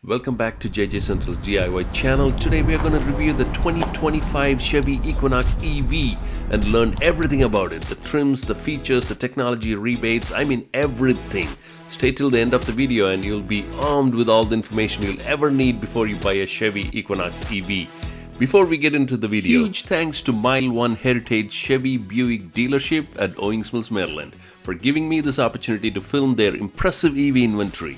Welcome back to JJ Central's DIY channel. Today we are going to review the 2025 Chevy Equinox EV and learn everything about it. The trims, the features, the technology, rebates, I mean everything. Stay till the end of the video and you'll be armed with all the information you'll ever need before you buy a Chevy Equinox EV. Before we get into the video, huge thanks to Mile 1 Heritage Chevy Buick dealership at Owings Mills, Maryland for giving me this opportunity to film their impressive EV inventory.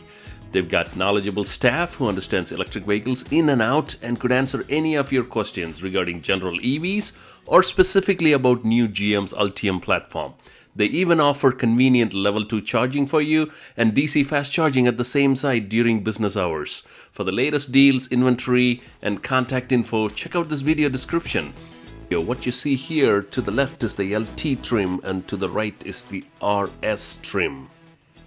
They've got knowledgeable staff who understands electric vehicles in and out and could answer any of your questions regarding general EVs or specifically about new GM's Ultium platform. They even offer convenient level 2 charging for you and DC fast charging at the same site during business hours. For the latest deals, inventory, and contact info, check out this video description. What you see here to the left is the LT trim and to the right is the RS trim.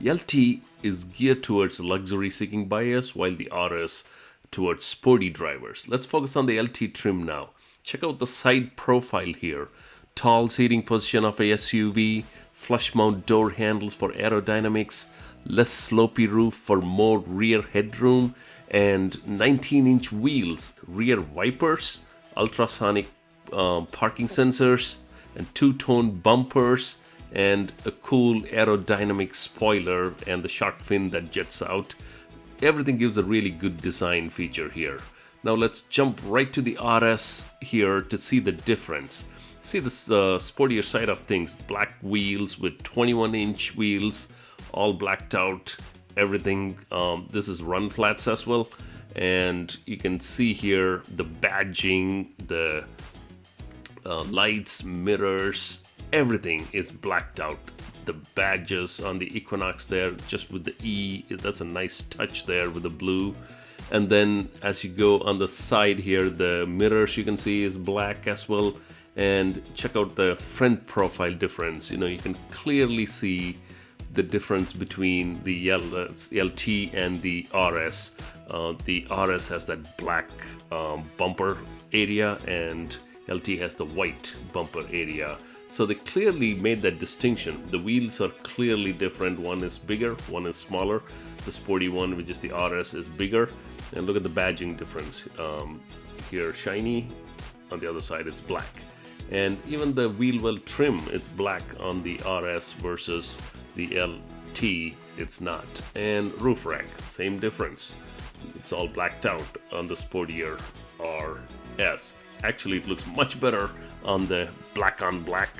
LT is geared towards luxury seeking buyers while the RS towards sporty drivers. Let's focus on the LT trim now. Check out the side profile here. Tall seating position of a SUV, flush mount door handles for aerodynamics, less slopey roof for more rear headroom, and 19-inch wheels, rear wipers, ultrasonic parking sensors, and two-tone bumpers, and a cool aerodynamic spoiler and the shark fin that jets out. Everything gives a really good design feature here. Now let's jump right to the RS here to see the difference. See this sportier side of things, black wheels with 21-inch wheels, all blacked out, everything. This is run flats as well, and you can see here the badging, the lights, mirrors, everything is blacked out. The badges on the Equinox there, just with the E, that's a nice touch there with the blue. And then as you go on the side here, the mirrors you can see is black as well. And check out the front profile difference. You can clearly see the difference between the LT and the RS. The RS has that black bumper area and LT has the white bumper area. So they clearly made that distinction. The wheels are clearly different. One is bigger, one is smaller. The sporty one, which is the RS, is bigger. And look at the badging difference. Here shiny, on the other side it's black. And even the wheel well trim, it's black on the RS versus the LT, it's not. And roof rack, same difference. It's all blacked out on the sportier RS. Actually, it looks much better on the black on black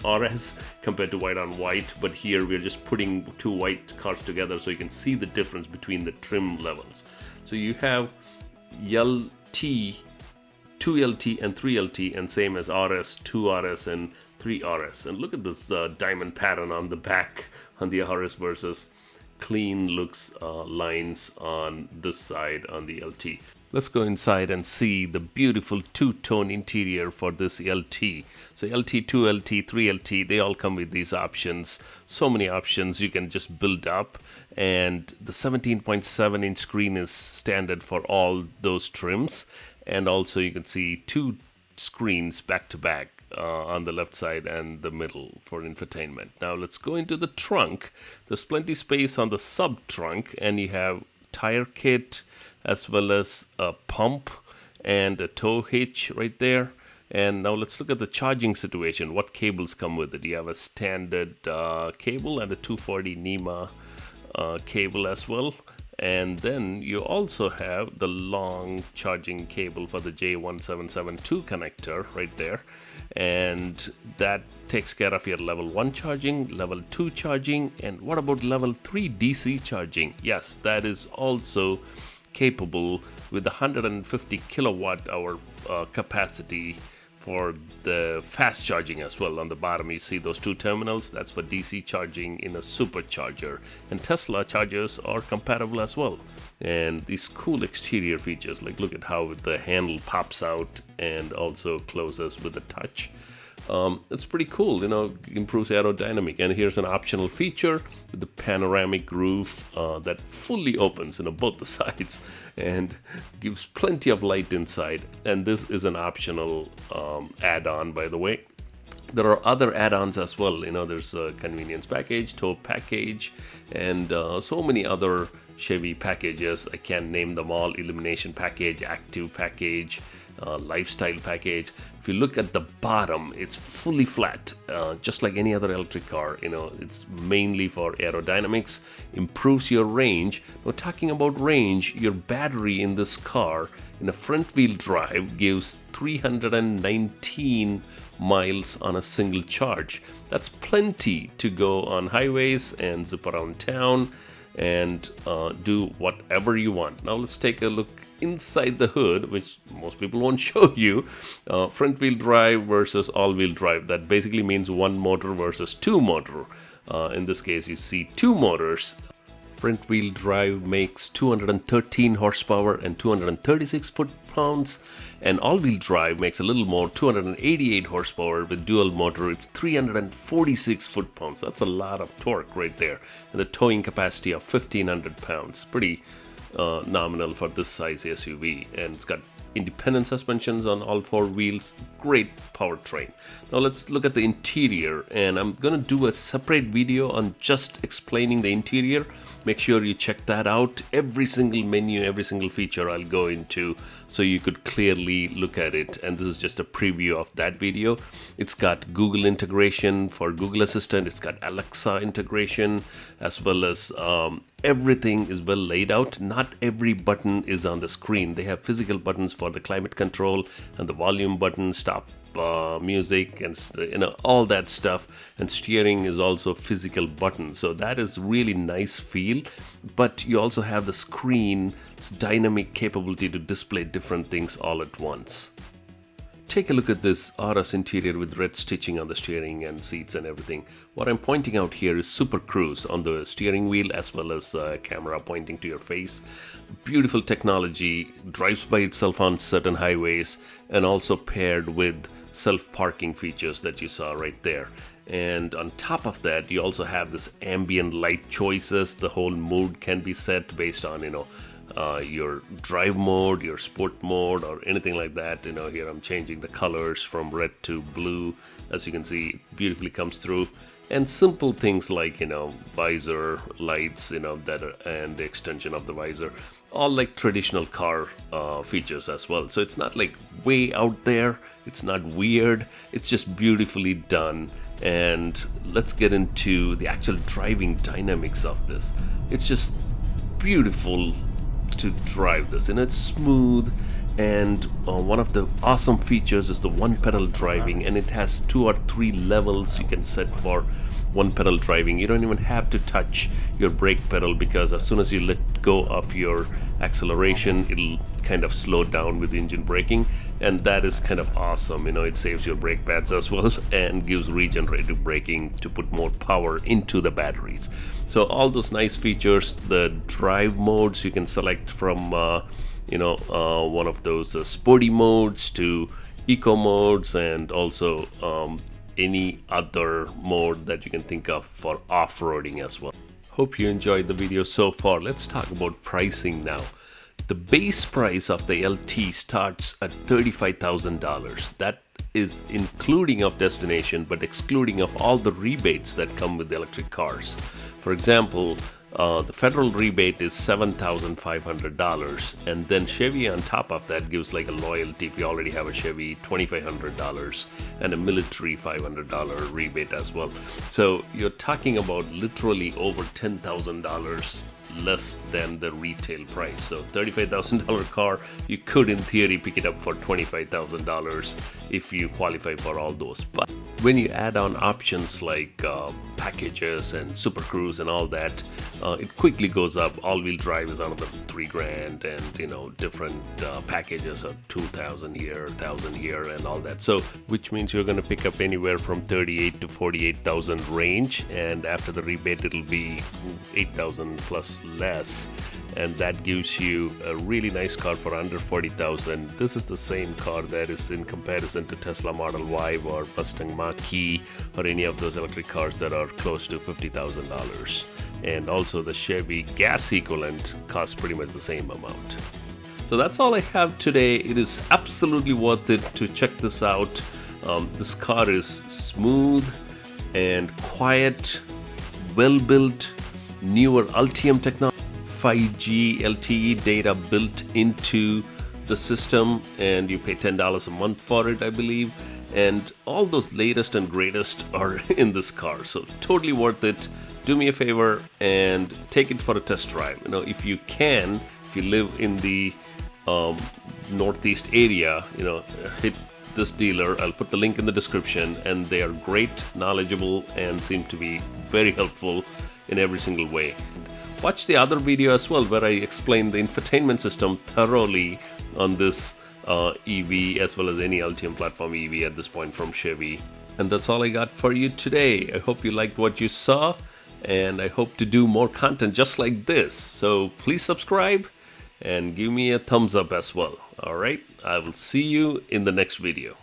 RS compared to white on white, but here we're just putting two white cars together so you can see the difference between the trim levels. So you have LT, 2LT and 3LT, and same as RS, 2RS and 3RS. And look at this diamond pattern on the back on the RS versus clean looks lines on this side on the LT. Let's go inside and see the beautiful two-tone interior for this LT. So LT, 2LT, 3LT, they all come with these options. So many options you can just build up. And the 17.7-inch screen is standard for all those trims. And also you can see two screens back to back on the left side and the middle for infotainment. Now let's go into the trunk. There's plenty space on the sub trunk and you have tire kit as well as a pump and a tow hitch right there. And now let's look at the charging situation. What cables come with it? You have a standard cable and a 240 NEMA cable as well. And then you also have the long charging cable for the J1772 connector right there. And that takes care of your level 1 charging, level 2 charging, and what about level 3 DC charging? Yes, that is also capable with the 150 kilowatt hour capacity for the fast charging as well. On the bottom you see those two terminals, that's for DC charging in a supercharger, and Tesla chargers are compatible as well. And these cool exterior features, like look at how the handle pops out and also closes with a touch. It's pretty cool, improves aerodynamic. And here's an optional feature with the panoramic roof that fully opens, both the sides and gives plenty of light inside. And this is an optional add-on, by the way. There are other add-ons as well. There's a convenience package, tow package, and so many other Chevy packages. I can't name them all. Illumination package, active package, lifestyle package. If you look at the bottom, it's fully flat, just like any other electric car. It's mainly for aerodynamics, improves your range. We're talking about range. Your battery in this car in a front wheel drive gives 319 miles on a single charge. That's plenty to go on highways and zip around town and do whatever you want. Now let's take a look inside the hood, which most people won't show you. Front wheel drive versus all wheel drive. That basically means one motor versus two motor. In this case, you see two motors. Front wheel drive makes 213 horsepower and 236 foot-pounds, and all-wheel drive makes a little more, 288 horsepower. With dual motor, it's 346 foot-pounds. That's a lot of torque right there, and the towing capacity of 1,500 pounds. Pretty nominal for this size SUV, and it's got independent suspensions on all four wheels. Great powertrain. Now let's look at the interior, and I'm gonna do a separate video on just explaining the interior. Make sure you check that out. Every single menu, every single feature I'll go into, so you could clearly look at it. And this is just a preview of that video. It's got Google integration for Google Assistant. It's got Alexa integration, as well as everything is well laid out. Not every button is on the screen. They have physical buttons for the climate control and the volume button, stop music, and all that stuff. And steering is also physical button, so that is really nice feel. But you also have the screen's dynamic capability to display different things all at once. Take a look at this RS interior with red stitching on the steering and seats and everything. What I'm pointing out here is Super Cruise on the steering wheel, as well as camera pointing to your face. Beautiful technology, drives by itself on certain highways, and also paired with self-parking features that you saw right there. And on top of that, you also have this ambient light choices. The whole mood can be set based on your drive mode, your sport mode, or anything like that. Here I'm changing the colors from red to blue. As you can see, it beautifully comes through. And simple things like visor lights, that are, and the extension of the visor, all like traditional car features as well. So it's not like way out there, it's not weird, it's just beautifully done. And let's get into the actual driving dynamics of this. It's just beautiful to drive this, and it's smooth. And one of the awesome features is the one pedal driving, and it has 2 or 3 levels you can set for one pedal driving. You don't even have to touch your brake pedal, because as soon as you let go of your acceleration, it'll kind of slow down with engine braking, and that is kind of awesome. It saves your brake pads as well and gives regenerative braking to put more power into the batteries. So all those nice features. The drive modes you can select from one of those sporty modes to eco modes, and also any other mode that you can think of for off-roading as well. Hope you enjoyed the video so far. Let's talk about pricing now. The base price of the LT starts at $35,000. That is including of destination, but excluding of all the rebates that come with electric cars. For example, the federal rebate is $7,500, and then Chevy on top of that gives like a loyalty if you already have a Chevy, $2,500, and a military $500 rebate as well. So you're talking about literally over $10,000 less than the retail price. So $35,000 car, you could in theory pick it up for $25,000 if you qualify for all those. But when you add on options like packages and Super Cruise and all that, it quickly goes up. All-wheel drive is another $3,000, and different packages are $2,000 here, $1,000 here, and all that. So which means you're going to pick up anywhere from $38,000 to $48,000 range, and after the rebate it'll be $8,000 plus less, and that gives you a really nice car for under $40,000. This is the same car that is in comparison to Tesla Model Y or Mustang Mach-E or any of those electric cars that are close to $50,000. And also the Chevy gas equivalent costs pretty much the same amount. So that's all I have today. It is absolutely worth it to check this out. This car is smooth and quiet, well built, newer Ultium technology, 5G LTE data built into the system, and you pay $10 a month for it, I believe. And all those latest and greatest are in this car, so totally worth it. Do me a favor and take it for a test drive. If you can, if you live in the Northeast area, hit this dealer. I'll put the link in the description, and they are great, knowledgeable, and seem to be very helpful in every single way. Watch the other video as well, where I explain the infotainment system thoroughly on this EV, as well as any Ultium platform EV at this point from Chevy. And that's all I got for you today. I hope you liked what you saw, and I hope to do more content just like this. So please subscribe and give me a thumbs up as well. All right, I will see you in the next video.